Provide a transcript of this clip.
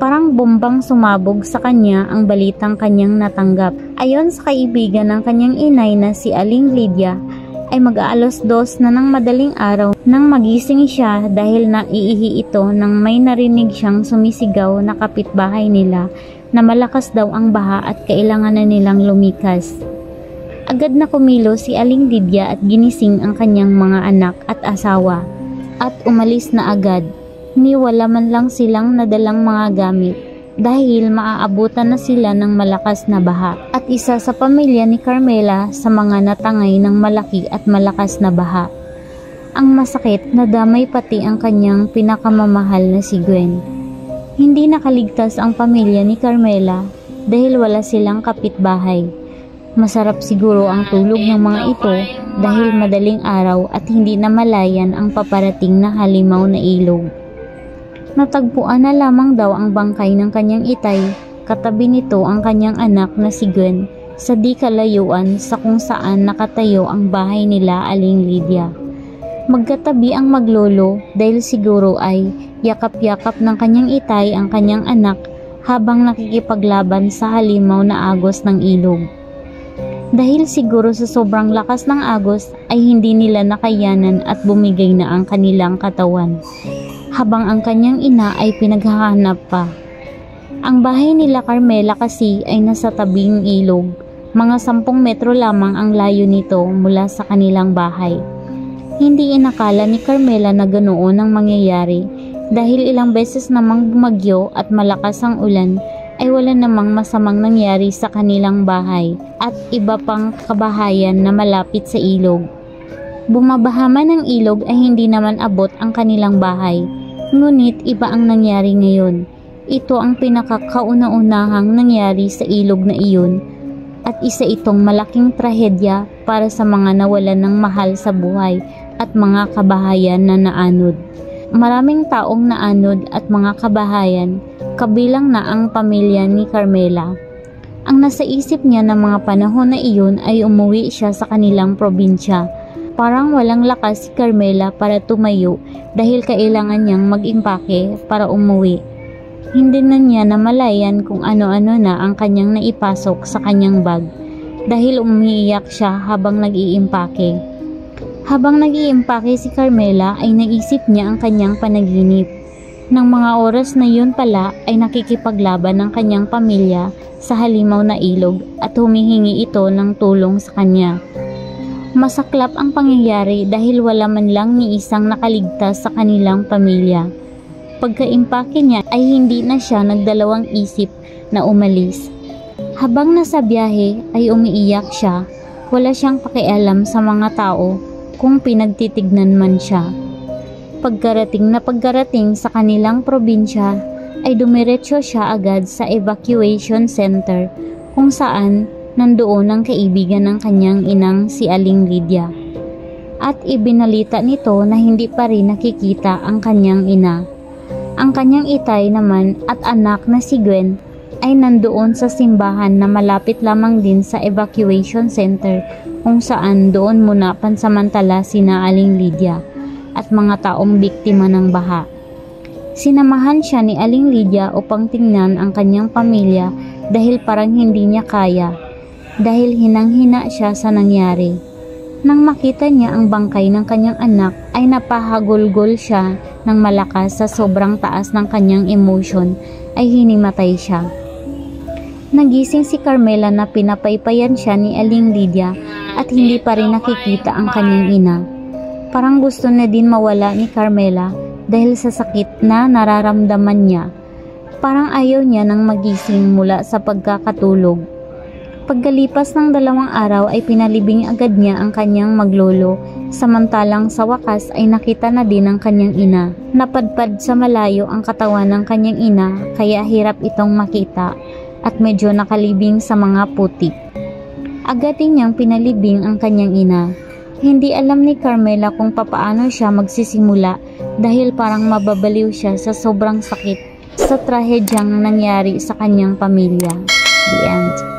Parang bombang sumabog sa kanya ang balitang kanyang natanggap. Ayon sa kaibigan ng kanyang inay na si Aling Lydia, ay mag-aalos 2 na ng madaling araw nang magising siya dahil naiihi ito nang may narinig siyang sumisigaw na kapitbahay nila na malakas daw ang baha at kailangan na nilang lumikas. Agad na kumilos si Aling Lydia at ginising ang kanyang mga anak at asawa at umalis na agad. Wala man lang silang nadalang mga gamit dahil maaabutan na sila ng malakas na baha at isa sa pamilya ni Carmela sa mga natangay ng malaki at malakas na baha. Ang masakit, nadamay pati ang kanyang pinakamamahal na si Gwen. Hindi nakaligtas ang pamilya ni Carmela dahil wala silang kapitbahay. Masarap siguro ang tulog ng mga ito dahil madaling araw at hindi na malayan ang paparating na halimaw na ilog. Natagpuan na lamang daw ang bangkay ng kanyang itay, katabi nito ang kanyang anak na si Gwen sa di kalayuan sa kung saan nakatayo ang bahay nila Aling Lydia. Magkatabi ang maglolo dahil siguro ay yakap-yakap ng kanyang itay ang kanyang anak habang nakikipaglaban sa halimaw na agos ng ilog. Dahil siguro sa sobrang lakas ng agos ay hindi nila nakayanan at bumigay na ang kanilang katawan, habang ang kanyang ina ay pinaghahanap pa. Ang bahay nila Carmela kasi ay nasa tabing ilog, mga 10 metro lamang ang layo nito mula sa kanilang bahay. Hindi inakala ni Carmela na ganoon ang mangyayari dahil ilang beses namang bumagyo at malakas ang ulan ay wala namang masamang nangyari sa kanilang bahay at iba pang kabahayan na malapit sa ilog. Bumabaha man ang ilog ay hindi naman abot ang kanilang bahay, ngunit iba ang nangyari ngayon. Ito ang pinakakauna-unahang nangyari sa ilog na iyon at isa itong malaking trahedya para sa mga nawalan ng mahal sa buhay at mga kabahayan na naanod. Maraming taong naanod at mga kabahayan, kabilang na ang pamilya ni Carmela. Ang nasa isip niya ng mga panahon na iyon ay umuwi siya sa kanilang probinsya. Parang walang lakas si Carmela para tumayo dahil kailangan niyang mag-impake para umuwi. Hindi na niya namalayan kung ano-ano na ang kanyang naipasok sa kanyang bag dahil umiiyak siya habang nag-iimpake. Habang nag-iimpake si Carmela ay naisip niya ang kanyang panaginip. Nang mga oras na yun pala ay nakikipaglaban ng kanyang pamilya sa halimaw na ilog at humihingi ito ng tulong sa kanya. Masaklap ang pangyayari dahil wala man lang ni isang nakaligtas sa kanilang pamilya. Pagka-impake niya ay hindi na siya nagdalawang isip na umalis. Habang nasa biyahe ay umiiyak siya, wala siyang pakialam sa mga tao kung pinagtitignan man siya. Pagkarating sa kanilang probinsya ay dumiretso siya agad sa evacuation center kung saan nandoon ang kaibigan ng kanyang inang si Aling Lydia. At ibinalita nito na hindi pa rin nakikita ang kanyang ina. Ang kanyang itay naman at anak na si Gwen ay nandoon sa simbahan na malapit lamang din sa evacuation center kung saan doon muna pansamantala sina Aling Lydia at mga taong biktima ng baha. Sinamahan siya ni Aling Lydia upang tingnan ang kanyang pamilya dahil parang hindi niya kaya dahil hinang-hina siya sa nangyari. Nang makita niya ang bangkay ng kanyang anak ay napahagulgol siya ng malakas sa sobrang taas ng kanyang emotion ay hinimatay siya. Nagising si Carmela na pinapaypayan siya ni Aling Lydia at hindi pa rin nakikita ang kanyang ina. Parang gusto na din mawala ni Carmela dahil sa sakit na nararamdaman niya. Parang ayaw niya nang magising mula sa pagkakatulog. Pagkalipas ng 2 araw ay pinalibing agad niya ang kanyang maglolo, samantalang sa wakas ay nakita na din ang kanyang ina. Napadpad sa malayo ang katawan ng kanyang ina kaya hirap itong makita at medyo nakalibing sa mga putik. Agad din niyang pinalibing ang kanyang ina. Hindi alam ni Carmela kung papaano siya magsisimula dahil parang mababaliw siya sa sobrang sakit sa trahedyang nangyari sa kanyang pamilya. The end.